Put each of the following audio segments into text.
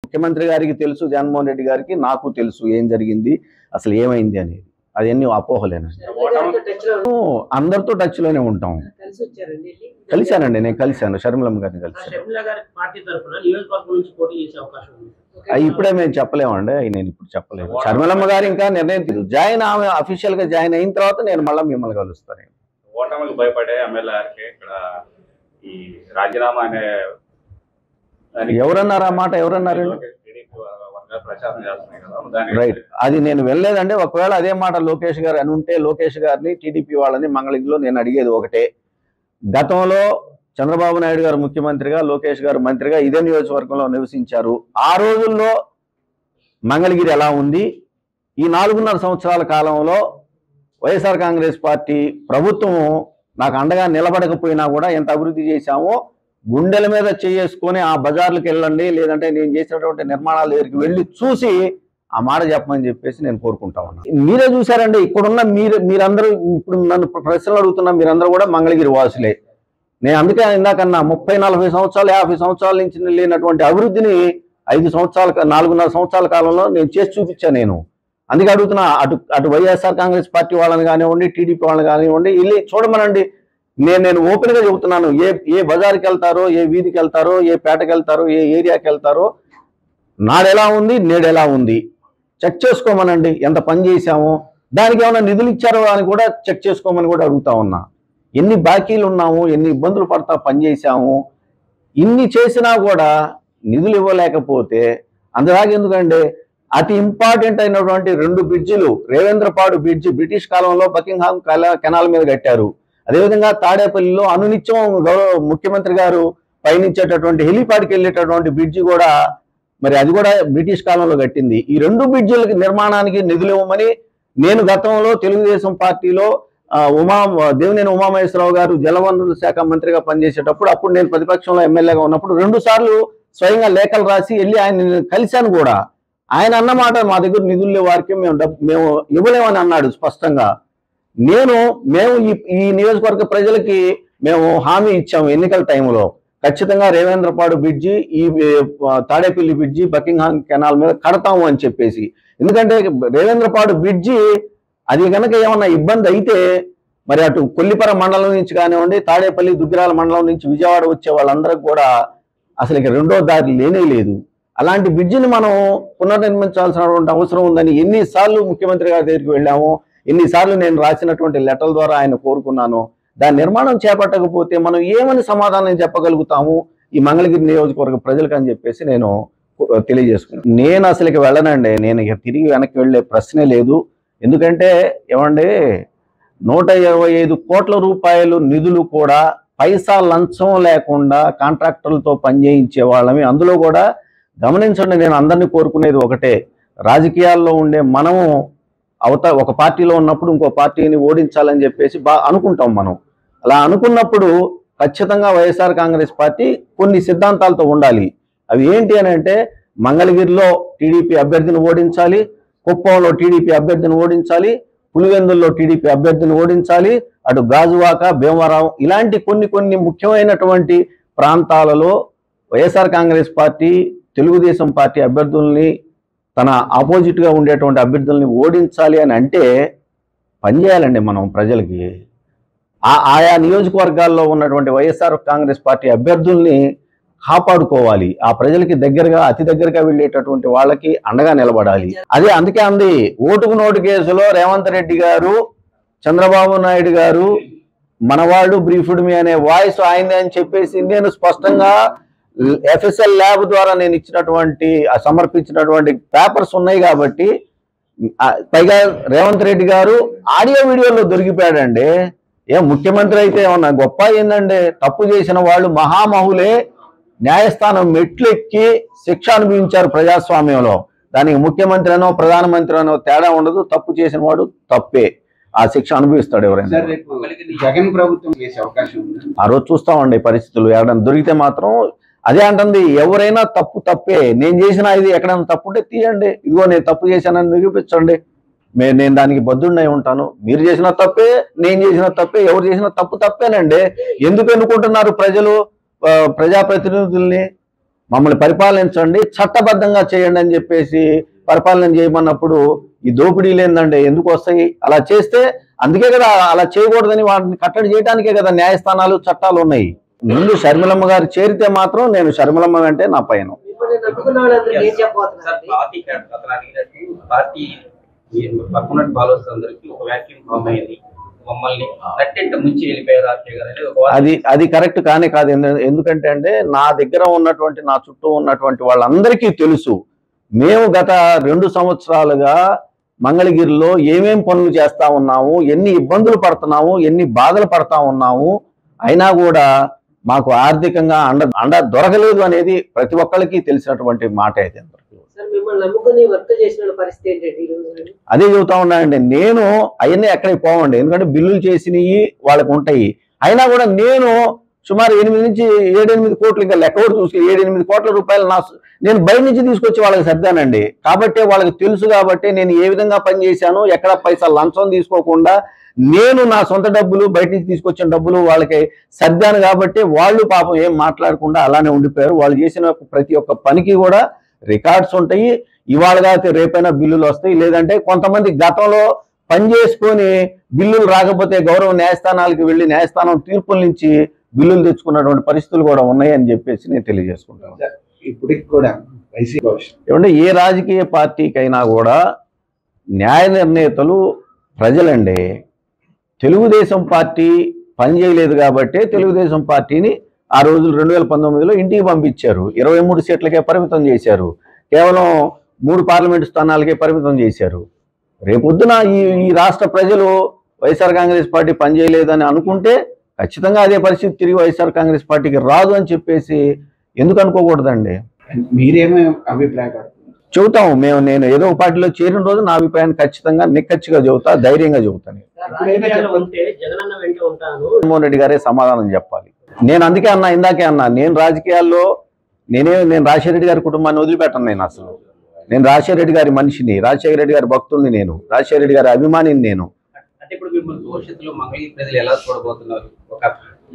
ముఖ్యమంత్రి గారికి తెలుసు, జగన్మోహన్ రెడ్డి గారికి నాకు తెలుసు ఏం జరిగింది, అసలు ఏమైంది అనేది. అదన్నీ అపోహలేనండి. అందరితో టచ్ లోనే ఉంటాం. కలిశానండి, నేను కలిశాను, షర్మిలమ్మ గారిని కలిశాను. ఇప్పుడే మేము చెప్పలేమండి, నేను ఇప్పుడు చెప్పలేము. షర్మిలమ్మ గారు ఇంకా నిర్ణయం తీరు జాయిన్, ఆమె అఫీషియల్ గా జాయిన్ అయిన తర్వాత నేను మళ్ళీ మిమ్మల్ని కలుస్తాను. ఓటమికి భయపడే ఎమ్మెల్యేకి ఇక్కడ ఈ రాజీనామా అనే ఎవరన్నారు ఆ మాట? ఎవరన్నారండి? రైట్, అది నేను వెళ్ళలేదండి. ఒకవేళ అదే మాట లోకేష్ గారు అని ఉంటే లోకేష్ గారిని, టీడీపీ వాళ్ళని మంగళగిరిలో నేను అడిగేది ఒకటే, గతంలో చంద్రబాబు నాయుడు గారు ముఖ్యమంత్రిగా, లోకేష్ గారు మంత్రిగా ఇదే నియోజకవర్గంలో నివసించారు. ఆ రోజుల్లో మంగళగిరి ఎలా ఉంది, ఈ 4.5 సంవత్సరాల కాలంలో వైఎస్ఆర్ కాంగ్రెస్ పార్టీ ప్రభుత్వం నాకు అండగా నిలబడకపోయినా కూడా ఎంత అభివృద్ధి చేశామో గుండెల మీద చేసుకొని ఆ బజార్లకు వెళ్ళండి, లేదంటే నేను చేసినటువంటి నిర్మాణాల దగ్గరికి వెళ్ళి చూసి ఆ మాట చెప్పమని చెప్పేసి నేను కోరుకుంటా ఉన్నాను. మీరే చూసారండి, ఇక్కడున్న మీరందరూ ఇప్పుడు నన్ను ప్రశ్నలు అడుగుతున్నా మీరందరూ కూడా మంగళగిరి వాసులే. నేను అందుకే ఇందాకన్నా 30-40 సంవత్సరాలు 50 సంవత్సరాల నుంచి లేనటువంటి అభివృద్ధిని 4.5 సంవత్సరాల కాలంలో నేను చేసి చూపించాను. నేను అందుకే అడుగుతున్నా, అటు వైఎస్ఆర్ కాంగ్రెస్ పార్టీ వాళ్ళని కానివ్వండి, టీడీపీ వాళ్ళని కానివ్వండి, వెళ్ళి చూడమనండి. నేను ఓపెన్ గా చెబుతున్నాను, ఏ బజార్కి వెళ్తారో, ఏ వీధికి వెళ్తారో, ఏ పేటకి వెళ్తారో, ఏ ఏరియాకి వెళ్తారో, నాడెలా ఉంది నేడెలా ఉంది చెక్ చేసుకోమనండి. ఎంత పని చేశామో, దానికి ఏమైనా నిధులు ఇచ్చారో అని కూడా చెక్ చేసుకోమని కూడా అడుగుతా ఉన్నా. ఎన్ని బాకీలు ఉన్నాము, ఎన్ని ఇబ్బందులు పడతా పనిచేసాము, ఇన్ని చేసినా కూడా నిధులు ఇవ్వలేకపోతే అంతదాకా ఎందుకంటే అతి ఇంపార్టెంట్ అయినటువంటి 2 బ్రిడ్జిలు, రేవేంద్రపాడు బ్రిడ్జి బ్రిటిష్ కాలంలో బకింగ్హామ్ కెనాల్ మీద కట్టారు. అదేవిధంగా తాడేపల్లిలో అనునిత్యం గౌరవ ముఖ్యమంత్రి గారు పయనించేటటువంటి హెలిపాడ్కి వెళ్ళేటటువంటి బ్రిడ్జి కూడా మరి అది కూడా బ్రిటిష్ కాలంలో కట్టింది. ఈ 2 బ్రిడ్జిల నిర్మాణానికి నిధులు ఇవ్వమని నేను గతంలో తెలుగుదేశం పార్టీలో దేవినేని ఉమామహేశ్వరరావు గారు జలవనరుల శాఖ మంత్రిగా పనిచేసేటప్పుడు, అప్పుడు నేను ప్రతిపక్షంలో ఎమ్మెల్యేగా ఉన్నప్పుడు 2 సార్లు స్వయంగా లేఖలు రాసి వెళ్ళి ఆయన కలిశాను కూడా. ఆయన అన్నమాట, మా దగ్గర నిధులు వారికి మేము ఇవ్వలేమని అన్నాడు స్పష్టంగా. మేము ఈ నియోజకవర్గ ప్రజలకి మేము హామీ ఇచ్చాము ఎన్నికల టైంలో, ఖచ్చితంగా రేవేంద్రపాడు బ్రిడ్జి, ఈ తాడేపల్లి బ్రిడ్జి బకింగ్హామ్ కెనాల్ మీద కడతాము అని చెప్పేసి. ఎందుకంటే రేవేంద్రపాడు బ్రిడ్జి అది కనుక ఏమన్నా ఇబ్బంది అయితే మరి అటు కొల్లిపర మండలం నుంచి కానివ్వండి, తాడేపల్లి దుగ్గిరాల మండలం నుంచి విజయవాడ వచ్చే వాళ్ళందరికీ కూడా అసలు ఇక రెండో దారి లేనే లేదు. అలాంటి బ్రిడ్జిని మనం పునర్నిర్మించాల్సినటువంటి అవసరం ఉందని ఎన్నిసార్లు ముఖ్యమంత్రి గారి దగ్గరికి వెళ్ళాము, ఎన్నిసార్లు నేను రాసినటువంటి లెటర్ల ద్వారా ఆయన కోరుకున్నాను. దాని నిర్మాణం చేపట్టకపోతే మనం ఏమని సమాధానం చెప్పగలుగుతాము ఈ మంగళగిరి నియోజకవర్గ ప్రజలకు అని చెప్పేసి నేను తెలియజేసుకున్నాను. నేను అసలుకి వెళ్ళనండి, నేను ఇక తిరిగి వెనక్కి వెళ్ళే ప్రశ్నే లేదు. ఎందుకంటే ఏమండి, 125 కోట్ల రూపాయలు నిధులు కూడా పైసా లంచం లేకుండా కాంట్రాక్టర్లతో పనిచేయించే వాళ్ళమి. అందులో కూడా గమనించండి, నేను అందరినీ కోరుకునేది ఒకటే, రాజకీయాల్లో ఉండే మనము ఒక పార్టీలో ఉన్నప్పుడు ఇంకో పార్టీని ఓడించాలని చెప్పేసి అనుకుంటాం మనం. అలా అనుకున్నప్పుడు ఖచ్చితంగా వైఎస్ఆర్ కాంగ్రెస్ పార్టీ కొన్ని సిద్ధాంతాలతో ఉండాలి. అవి ఏంటి అని అంటే, మంగళగిరిలో టీడీపీ అభ్యర్థిని ఓడించాలి, కుప్పంలో టీడీపీ అభ్యర్థిని ఓడించాలి, పులివెందుల్లో టీడీపీ అభ్యర్థిని ఓడించాలి, అటు గాజువాక, భీమవరం ఇలాంటి కొన్ని ముఖ్యమైనటువంటి ప్రాంతాలలో వైఎస్ఆర్ కాంగ్రెస్ పార్టీ తెలుగుదేశం పార్టీ అభ్యర్థుల్ని, తన ఆపోజిట్గా ఉండేటువంటి అభ్యర్థుల్ని ఓడించాలి అని అంటే పనిచేయాలండి మనం ప్రజలకి. ఆయా నియోజకవర్గాల్లో ఉన్నటువంటి వైఎస్ఆర్ కాంగ్రెస్ పార్టీ అభ్యర్థుల్ని కాపాడుకోవాలి. ఆ ప్రజలకి దగ్గరగా, అతి దగ్గరగా వెళ్ళేటటువంటి వాళ్ళకి అండగా నిలబడాలి. అందుకే అంది, ఓటుకు నోటు కేసులో రేవంత్ రెడ్డి గారు, చంద్రబాబు నాయుడు గారు మనవాళ్ళు బ్రీఫ్డ్ మీ అనే వాయిస్ ఆయనే అని చెప్పేసి నేను స్పష్టంగా FSL ల్యాబ్ ద్వారా నేను సమర్పించినటువంటి పేపర్స్ ఉన్నాయి. కాబట్టి పైగా రేవంత్ రెడ్డి గారు ఆడియో వీడియోలో దొరికిపోయాడండి. ముఖ్యమంత్రి అయితే ఏమన్నా గొప్ప ఏందండి, తప్పు చేసిన వాళ్ళు మహామహులే న్యాయస్థానం మెట్లెక్కి శిక్ష అనుభవించారు ప్రజాస్వామ్యంలో. దానికి ముఖ్యమంత్రి అనో ప్రధానమంత్రి అనో తేడా ఉండదు. తప్పు చేసిన వాడు తప్పే, ఆ శిక్ష అనుభవిస్తాడు ఎవరైనా. జగన్ ప్రభుత్వం చేసే అవకాశం ఉంది. ఆ రోజు చూస్తామండి పరిస్థితులు, ఎవరైనా దొరికితే మాత్రం. అదే అంటుంది, ఎవరైనా తప్పే. నేను చేసిన ఇది ఎక్కడైనా తప్పుంటే తీయండి, ఇదిగో నేను తప్పు చేశానని నిరూపించండి, నేను దానికి బద్దుడినై ఉంటాను. మీరు చేసిన తప్పే, నేను చేసిన తప్పే, ఎవరు చేసిన తప్పేనండి. ఎందుకు ఎన్నుకుంటున్నారు ప్రజలు ప్రజాప్రతినిధుల్ని? మమ్మల్ని పరిపాలించండి, చట్టబద్ధంగా చేయండి అని చెప్పేసి పరిపాలన చేయమన్నప్పుడు ఈ దోపిడీలు ఏందండి ఎందుకు వస్తాయి? అలా చేస్తే అందుకే కదా అలా చేయకూడదని వాటిని కట్టడి చేయడానికే కదా న్యాయస్థానాలు చట్టాలు ఉన్నాయి. ముందు షర్మిలమ్మ గారు చేరితే మాత్రం నేను షర్మిలమ్మ అంటే నా పైన అది కరెక్ట్ కానే కాదు. ఎందుకంటే అంటే నా దగ్గర ఉన్నటువంటి నా చుట్టూ ఉన్నటువంటి వాళ్ళందరికీ తెలుసు మేము గత 2 సంవత్సరాలుగా మంగళగిరిలో ఏమేం పనులు చేస్తా ఉన్నాము, ఎన్ని ఇబ్బందులు పడుతున్నాము, ఎన్ని బాధలు పడతా ఉన్నాము, అయినా కూడా మాకు ఆర్థికంగా అండ దొరకలేదు అనేది ప్రతి ఒక్కరికి తెలిసినటువంటి మాట అయితే. అదే చెబుతా ఉన్నానండి, నేను అవన్నీ ఎక్కడికి పోవండి, ఎందుకంటే బిల్లులు చేసినవి వాళ్ళకి ఉంటాయి. అయినా కూడా నేను సుమారు 8 నుంచి 7-8 కోట్లు, ఇంకా లెక్క కూడా చూసి 7-8 కోట్ల రూపాయలు నేను బయట నుంచి తీసుకొచ్చి వాళ్ళకి సర్దానండి. కాబట్టి వాళ్ళకి తెలుసు, కాబట్టి నేను ఏ విధంగా పనిచేశాను, ఎక్కడ పైసా లంచం తీసుకోకుండా నేను నా సొంత డబ్బులు బయట నుంచి తీసుకొచ్చిన డబ్బులు వాళ్ళకి సర్దాను. కాబట్టి వాళ్ళు పాపం ఏం మాట్లాడకుండా అలానే ఉండిపోయారు. వాళ్ళు చేసిన ప్రతి ఒక్క పనికి కూడా రికార్డ్స్ ఉంటాయి. ఇవాళ కాకపోతే రేపైనా బిల్లులు వస్తాయి. లేదంటే కొంతమంది గతంలో పని చేసుకొని బిల్లులు రాకపోతే గౌరవ న్యాయస్థానాలకు వెళ్ళి న్యాయస్థానం తీర్పుల నుంచి బిల్లులు తెచ్చుకున్నటువంటి పరిస్థితులు కూడా ఉన్నాయని చెప్పేసి నేను తెలియజేసుకుంటాను. ఇప్పటికి కూడా ఏమంటే ఏ రాజకీయ పార్టీకైనా కూడా న్యాయ నిర్ణేతలు ప్రజలండి. తెలుగుదేశం పార్టీ పనిచేయలేదు కాబట్టి తెలుగుదేశం పార్టీని ఆ రోజులు 2019లో ఇంటికి పంపించారు. 23 సీట్లకే పరిమితం చేశారు. కేవలం 3 పార్లమెంటు స్థానాలకే పరిమితం చేశారు. రేపొద్దున ఈ రాష్ట్ర ప్రజలు వైఎస్ఆర్ కాంగ్రెస్ పార్టీ పనిచేయలేదని అనుకుంటే ఖచ్చితంగా అదే పరిస్థితి తిరిగి వైఎస్ఆర్ కాంగ్రెస్ పార్టీకి రాదు అని చెప్పేసి ఎందుకు అనుకోకూడదండి? మీరేమో అభిప్రాయపడుతున్నారు? చెబుతాము నేను ఏదో ఒక పార్టీలో చేరిన రోజు నా అభిప్రాయాన్ని ఖచ్చితంగా నిక్కచ్చిగా చెబుతా, ధైర్యంగా చెబుతాను. జగన్మోహన్ రెడ్డి గారే సమాధానం చెప్పాలి. నేను అందుకే అన్నా, ఇందాకే అన్నా, నేను రాజకీయాల్లో నేను రాజశేఖర రెడ్డి గారి కుటుంబాన్ని వదిలిపెట్టను. నేను రాజశేఖర రెడ్డి గారి మనిషిని, రాజశేఖర రెడ్డి గారి భక్తుల్ని, నేను రాజశేఖర రెడ్డి గారి అభిమానిని. నేను అంటే ఇప్పుడు మిమ్మల్ని భవిష్యత్తులో మంగళగిరి ప్రజలు ఎలా చూడబోతున్నారు? ఒక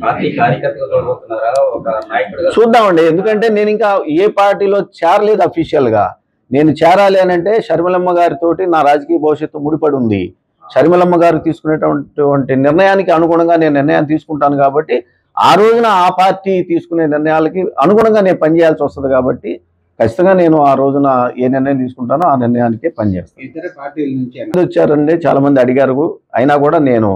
పార్టీ కార్యకర్తగా చూడబోతున్నారా, ఒక నాయకుడిగా? చూద్దామండి. ఎందుకంటే నేను ఇంకా ఏ పార్టీలో చేరలేదు అఫీషియల్ గా. నేను చేరాలి అని అంటే షర్మిలమ్మ గారితోటి నా రాజకీయ భవిష్యత్తు ముడిపడి ఉంది. షర్మిలమ్మ గారు తీసుకునేటువంటి నిర్ణయానికి అనుగుణంగా నేను నిర్ణయాన్ని తీసుకుంటాను. కాబట్టి ఆ రోజున ఆ పార్టీ తీసుకునే నిర్ణయాలకి అనుగుణంగా నేను పనిచేయాల్సి వస్తుంది. కాబట్టి ఖచ్చితంగా నేను ఆ రోజున ఏ నిర్ణయం తీసుకుంటానో ఆ నిర్ణయానికే పనిచేస్తాను. ఇతర పార్టీల నుంచి వచ్చారండి, చాలా మంది అడిగారు. అయినా కూడా నేను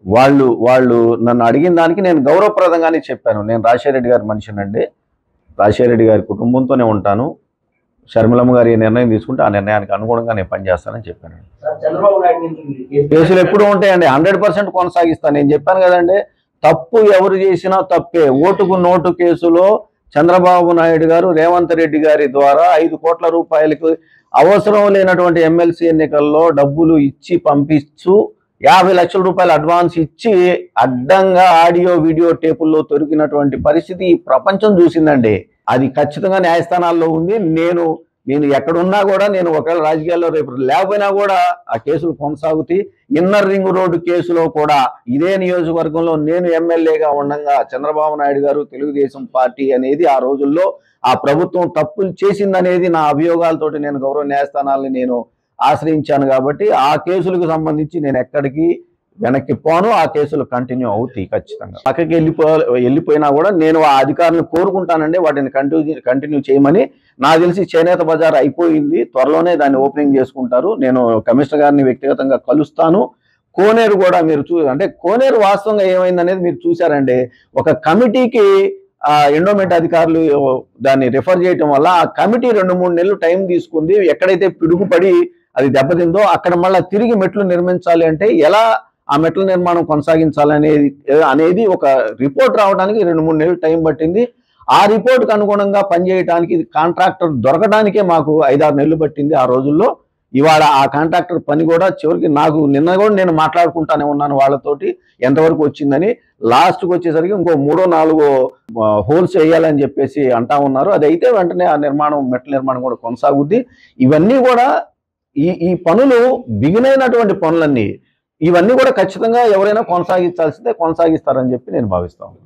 వాళ్ళు నన్ను అడిగిన దానికి నేను గౌరవప్రదంగానే చెప్పాను. నేను రాజశేఖర రెడ్డి గారి మనిషినండి, రాజశేఖర రెడ్డి గారి కుటుంబంతోనే ఉంటాను. షర్మిలమ్మ గారు ఏ నిర్ణయం తీసుకుంటే ఆ నిర్ణయానికి అనుగుణంగా నేను పనిచేస్తానని చెప్పాను. కేసులు ఎప్పుడు ఉంటాయండి, 100% కొనసాగిస్తాను. నేను చెప్పాను కదండి, తప్పు ఎవరు చేసినా తప్పే. ఓటుకు నోటు కేసులో చంద్రబాబు నాయుడు గారు రేవంత్ రెడ్డి గారి ద్వారా 5 కోట్ల రూపాయలకు అవసరం లేనటువంటి ఎమ్మెల్సీ ఎన్నికల్లో డబ్బులు ఇచ్చి పంపిస్తూ 50 లక్షల రూపాయలు అడ్వాన్స్ ఇచ్చి అడ్డంగా ఆడియో వీడియో టేపుల్లో దొరికినటువంటి పరిస్థితి ఈ ప్రపంచం చూసిందండి. అది ఖచ్చితంగా న్యాయస్థానాల్లో ఉంది. నేను ఎక్కడున్నా కూడా, నేను ఒకవేళ రాజకీయాల్లో రేపు లేకపోయినా కూడా ఆ కేసులు కొనసాగుతాయి. ఇన్నర్ రింగ్ రోడ్డు కేసులో కూడా ఇదే నియోజకవర్గంలో నేను ఎమ్మెల్యేగా ఉండగా చంద్రబాబు నాయుడు గారు తెలుగుదేశం పార్టీ అనేది ఆ రోజుల్లో ఆ ప్రభుత్వం తప్పులు చేసిందనేది నా అభియోగాలతోటి నేను గౌరవ న్యాయస్థానాలని నేను ఆశ్రయించాను. కాబట్టి ఆ కేసులకు సంబంధించి నేను ఎక్కడికి వెనక్కి పోను. ఆ కేసులు కంటిన్యూ అవుతాయి. ఖచ్చితంగా పక్కకి వెళ్ళిపోయినా కూడా నేను ఆ అధికారులను కోరుకుంటానండి వాటిని కంటిన్యూ చేయమని. నాకు తెలిసి చేనేత బజార్ అయిపోయింది, త్వరలోనే దాన్ని ఓపెనింగ్ చేసుకుంటారు. నేను కమిషనర్ గారిని వ్యక్తిగతంగా కలుస్తాను. కోనేరు కూడా మీరు అంటే కోనేరు వాస్తవంగా ఏమైంది అనేది మీరు చూసారండి. ఒక కమిటీకి ఎండోమెంట్ అధికారులు దాన్ని రిఫర్ చేయటం వల్ల ఆ కమిటీ 2-3 నెలలు టైం తీసుకుంది. ఎక్కడైతే పిడుగుపడి అది దెబ్బతిందో అక్కడ మళ్ళీ తిరిగి మెట్లు నిర్మించాలి అంటే ఎలా ఆ మెట్ల నిర్మాణం కొనసాగించాలనేది ఒక రిపోర్ట్ రావడానికి 2-3 నెలలు టైం పట్టింది. ఆ రిపోర్ట్కి అనుగుణంగా పనిచేయడానికి కాంట్రాక్టర్ దొరకడానికే మాకు 5-6 నెలలు పట్టింది ఆ రోజుల్లో. ఇవాళ ఆ కాంట్రాక్టర్ పని కూడా చివరికి నిన్న కూడా నేను మాట్లాడుకుంటానే ఉన్నాను వాళ్ళతోటి ఎంతవరకు వచ్చిందని. లాస్ట్కి వచ్చేసరికి ఇంకో 3-4 హోల్స్ వేయాలని చెప్పేసి అంటా ఉన్నారు. అది అయితే వెంటనే ఆ మెట్ల నిర్మాణం కూడా కొనసాగుద్ది. ఇవన్నీ కూడా ఈ పనులు బిగినైనటువంటి పనులన్నీ ఇవన్నీ కూడా ఖచ్చితంగా ఎవరైనా కొనసాగిస్తారని చెప్పి నేను భావిస్తాను.